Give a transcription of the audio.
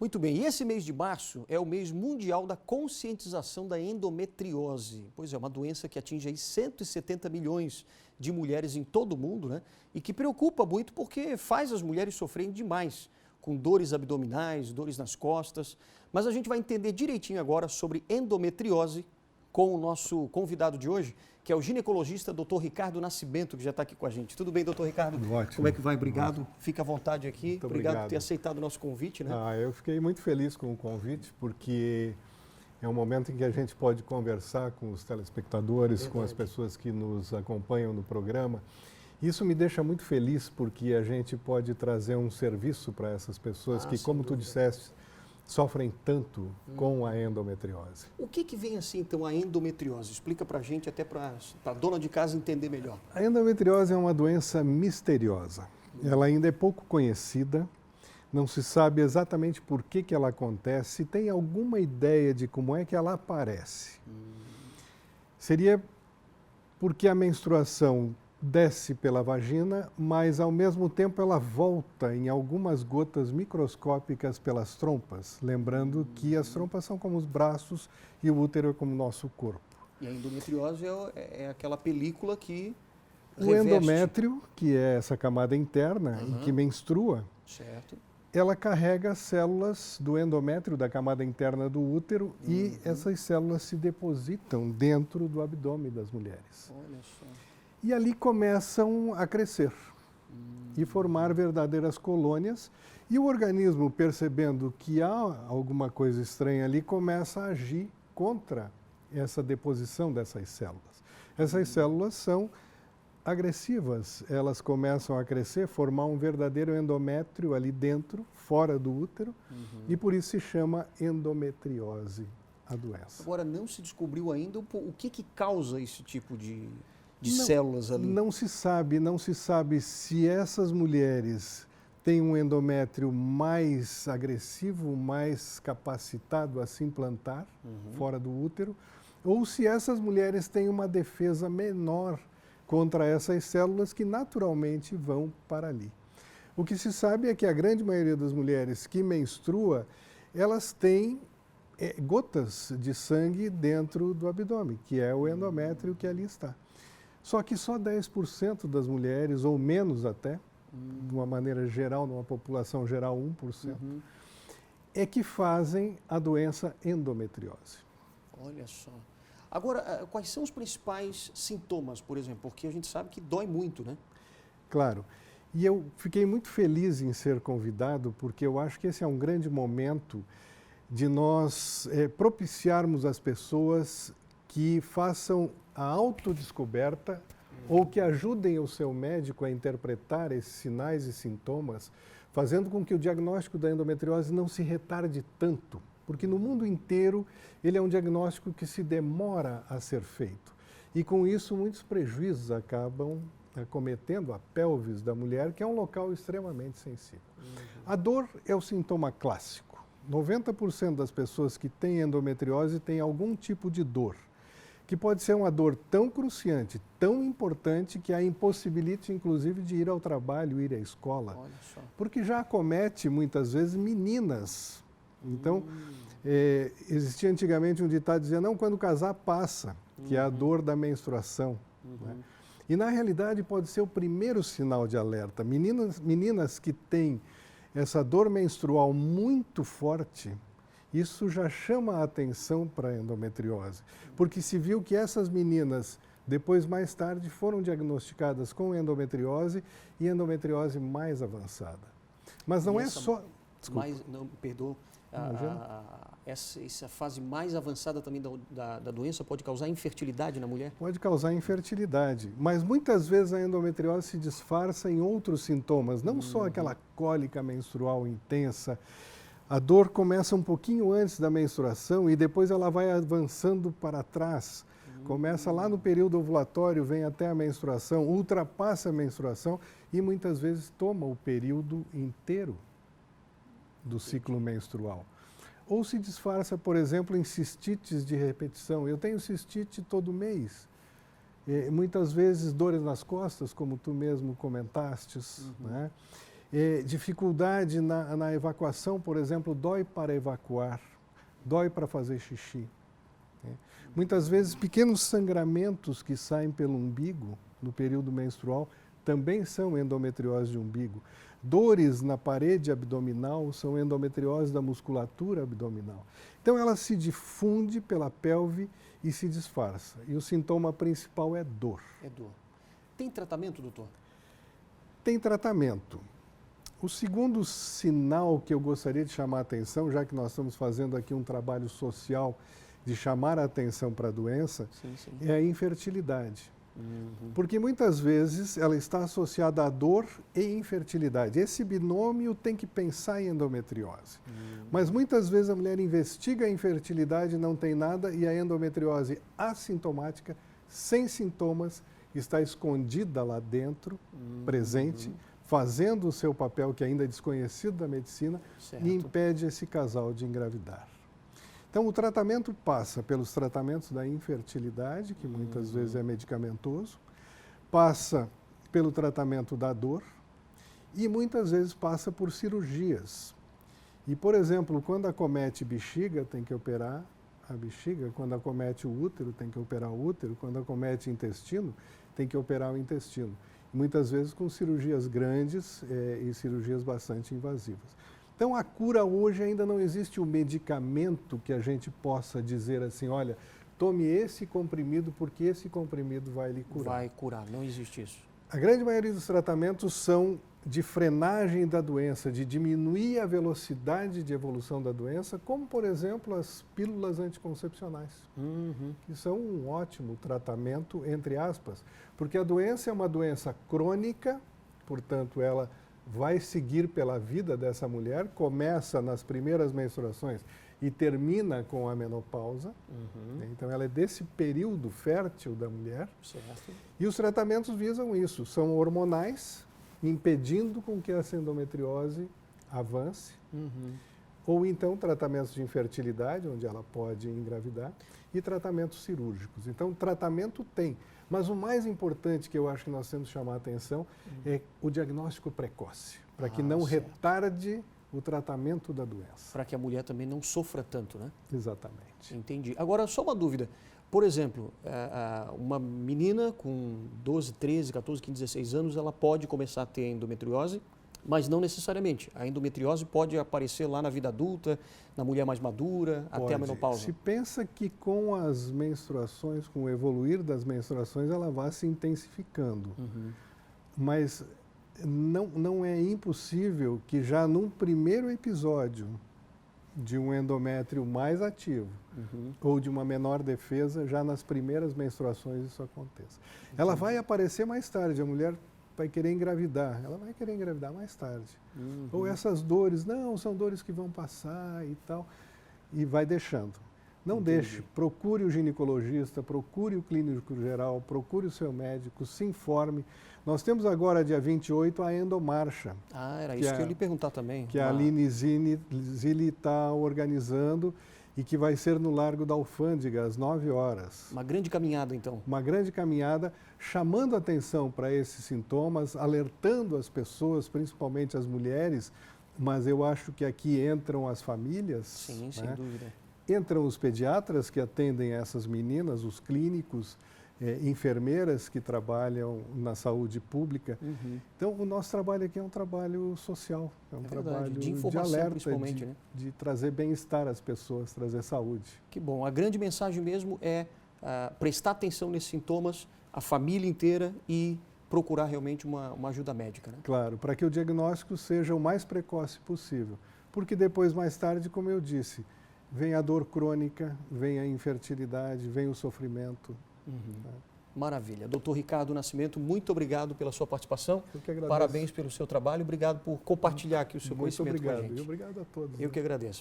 Muito bem, e esse mês de março é o mês mundial da conscientização da endometriose. Pois é, uma doença que atinge aí 170 milhões de mulheres em todo o mundo, né? E que preocupa muito porque faz as mulheres sofrerem demais, com dores abdominais, dores nas costas. Mas a gente vai entender direitinho agora sobre endometriose com o nosso convidado de hoje, que é o ginecologista Dr. Ricardo Nascimento, que já está aqui com a gente. Tudo bem, doutor Ricardo? Ótimo. Como é que vai? Obrigado. Fica à vontade aqui. Muito obrigado por ter aceitado o nosso convite, né? Eu fiquei muito feliz com o convite, porque é um momento em que a gente pode conversar com os telespectadores, com as pessoas que nos acompanham no programa. Isso me deixa muito feliz, porque a gente pode trazer um serviço para essas pessoas que, como tu disseste, sofrem tanto com a endometriose. O que vem assim, então, a endometriose? Explica para a gente, até para a dona de casa entender melhor. A endometriose é uma doença misteriosa. Ela ainda é pouco conhecida, não se sabe exatamente por que ela acontece, se tem alguma ideia de como é que ela aparece. Seria porque a menstruação desce pela vagina, mas ao mesmo tempo ela volta em algumas gotas microscópicas pelas trompas, lembrando que as trompas são como os braços e o útero é como o nosso corpo. E a endometriose é aquela película que o endométrio, que é essa camada interna e que menstrua, certo, ela carrega as células do endométrio, da camada interna do útero, e essas células se depositam dentro do abdômen das mulheres. Olha só. E ali começam a crescer e formar verdadeiras colônias. E o organismo, percebendo que há alguma coisa estranha ali, começa a agir contra essa deposição dessas células. Essas células são agressivas, elas começam a crescer, formar um verdadeiro endométrio ali dentro, fora do útero, e por isso se chama endometriose, a doença. Agora, não se descobriu ainda o que causa esse tipo de células ali? Não se sabe se essas mulheres têm um endométrio mais agressivo, mais capacitado a se implantar fora do útero, ou se essas mulheres têm uma defesa menor contra essas células que naturalmente vão para ali. O que se sabe é que a grande maioria das mulheres que menstrua, elas têm gotas de sangue dentro do abdômen, que é o endométrio que ali está. Só que só 10% das mulheres, ou menos até, de uma maneira geral, numa população geral 1%, é que fazem a doença endometriose. Olha só. Agora, quais são os principais sintomas, por exemplo? Porque a gente sabe que dói muito, né? Claro. E eu fiquei muito feliz em ser convidado, porque eu acho que esse é um grande momento de nós propiciarmos às pessoas que façam a autodescoberta ou que ajudem o seu médico a interpretar esses sinais e sintomas, fazendo com que o diagnóstico da endometriose não se retarde tanto, porque no mundo inteiro ele é um diagnóstico que se demora a ser feito. E com isso muitos prejuízos acabam acometendo a pelvis da mulher, que é um local extremamente sensível. A dor é o sintoma clássico. 90% das pessoas que têm endometriose têm algum tipo de dor, que pode ser uma dor tão cruciante, tão importante, que a impossibilite, inclusive, de ir ao trabalho, ir à escola. Olha só. Porque já acomete, muitas vezes, meninas. Então, existia antigamente um ditado que dizia, não, quando casar, passa, que é a dor da menstruação. Né? E, na realidade, pode ser o primeiro sinal de alerta. Meninas que têm essa dor menstrual muito forte, isso já chama a atenção para a endometriose, porque se viu que essas meninas, depois, mais tarde, foram diagnosticadas com endometriose e endometriose mais avançada. Mas não é só... Essa fase mais avançada também da doença pode causar infertilidade na mulher? Pode causar infertilidade, mas muitas vezes a endometriose se disfarça em outros sintomas, não só aquela cólica menstrual intensa. A dor começa um pouquinho antes da menstruação e depois ela vai avançando para trás. Começa lá no período ovulatório, vem até a menstruação, ultrapassa a menstruação e muitas vezes toma o período inteiro do ciclo menstrual. Ou se disfarça, por exemplo, em cistites de repetição. Eu tenho cistite todo mês. Muitas vezes dores nas costas, como tu mesmo comentastes, né? dificuldade na evacuação, por exemplo, dói para evacuar, dói para fazer xixi. Muitas vezes, pequenos sangramentos que saem pelo umbigo no período menstrual também são endometriose de umbigo. Dores na parede abdominal são endometriose da musculatura abdominal. Então, ela se difunde pela pelve e se disfarça. E o sintoma principal é dor. É dor. Tem tratamento, doutor? Tem tratamento. O segundo sinal que eu gostaria de chamar a atenção, já que nós estamos fazendo aqui um trabalho social de chamar a atenção para a doença, é a infertilidade. Porque muitas vezes ela está associada à dor e infertilidade. Esse binômio tem que pensar em endometriose. Mas muitas vezes a mulher investiga a infertilidade, não tem nada, e a endometriose assintomática, sem sintomas, está escondida lá dentro, presente, fazendo o seu papel que ainda é desconhecido da medicina, certo, e impede esse casal de engravidar. Então, o tratamento passa pelos tratamentos da infertilidade, que muitas vezes é medicamentoso, passa pelo tratamento da dor e muitas vezes passa por cirurgias. E, por exemplo, quando acomete bexiga, tem que operar a bexiga, quando acomete o útero, tem que operar o útero, quando acomete intestino, tem que operar o intestino. Muitas vezes com cirurgias grandes e cirurgias bastante invasivas. Então, a cura hoje ainda não existe um medicamento que a gente possa dizer assim, olha, tome esse comprimido porque esse comprimido vai lhe curar. Vai curar, não existe isso. A grande maioria dos tratamentos são de frenagem da doença, de diminuir a velocidade de evolução da doença, como, por exemplo, as pílulas anticoncepcionais, que são um ótimo tratamento, entre aspas, porque a doença é uma doença crônica, portanto, ela vai seguir pela vida dessa mulher, começa nas primeiras menstruações e termina com a menopausa. Então, ela é desse período fértil da mulher. Certo. E os tratamentos visam isso, são hormonais, impedindo com que essa endometriose avance, ou então tratamentos de infertilidade, onde ela pode engravidar, e tratamentos cirúrgicos. Então, tratamento tem. Mas o mais importante que eu acho que nós temos que chamar a atenção é o diagnóstico precoce, para que não retarde o tratamento da doença. Para que a mulher também não sofra tanto, né? Exatamente. Entendi. Agora, só uma dúvida. Por exemplo, uma menina com 12, 13, 14, 15, 16 anos, ela pode começar a ter endometriose, mas não necessariamente. A endometriose pode aparecer lá na vida adulta, na mulher mais madura, até a menopausa. Se pensa que com as menstruações, com o evoluir das menstruações, ela vai se intensificando. Mas não é impossível que já num primeiro episódio de um endométrio mais ativo ou de uma menor defesa, já nas primeiras menstruações isso aconteça. Ela vai aparecer mais tarde, a mulher vai querer engravidar, ela vai querer engravidar mais tarde. Ou essas dores, não, são dores que vão passar e tal, e vai deixando. Não deixe, procure o ginecologista, procure o clínico geral, procure o seu médico, se informe. Nós temos agora, dia 28, a Endomarcha. Ah, era isso que eu ia lhe perguntar também. Que a Aline Zilli está organizando e que vai ser no Largo da Alfândega, às 9 horas. Uma grande caminhada, então. Uma grande caminhada, chamando atenção para esses sintomas, alertando as pessoas, principalmente as mulheres, mas eu acho que aqui entram as famílias. Sim, né? sem dúvida. Entram os pediatras que atendem essas meninas, os clínicos, enfermeiras que trabalham na saúde pública. Então, o nosso trabalho aqui é um trabalho social, é um trabalho de informação, alerta, principalmente, né? de trazer bem-estar às pessoas, trazer saúde. Que bom. A grande mensagem mesmo é prestar atenção nesses sintomas, a família inteira, e procurar realmente uma ajuda médica, né? Claro, para que o diagnóstico seja o mais precoce possível. Porque depois, mais tarde, como eu disse, vem a dor crônica, vem a infertilidade, vem o sofrimento. Maravilha. Doutor Ricardo Nascimento, muito obrigado pela sua participação. Eu que agradeço. Parabéns pelo seu trabalho. Obrigado por compartilhar aqui o seu conhecimento com a gente. Muito obrigado. E obrigado a todos. Eu que agradeço.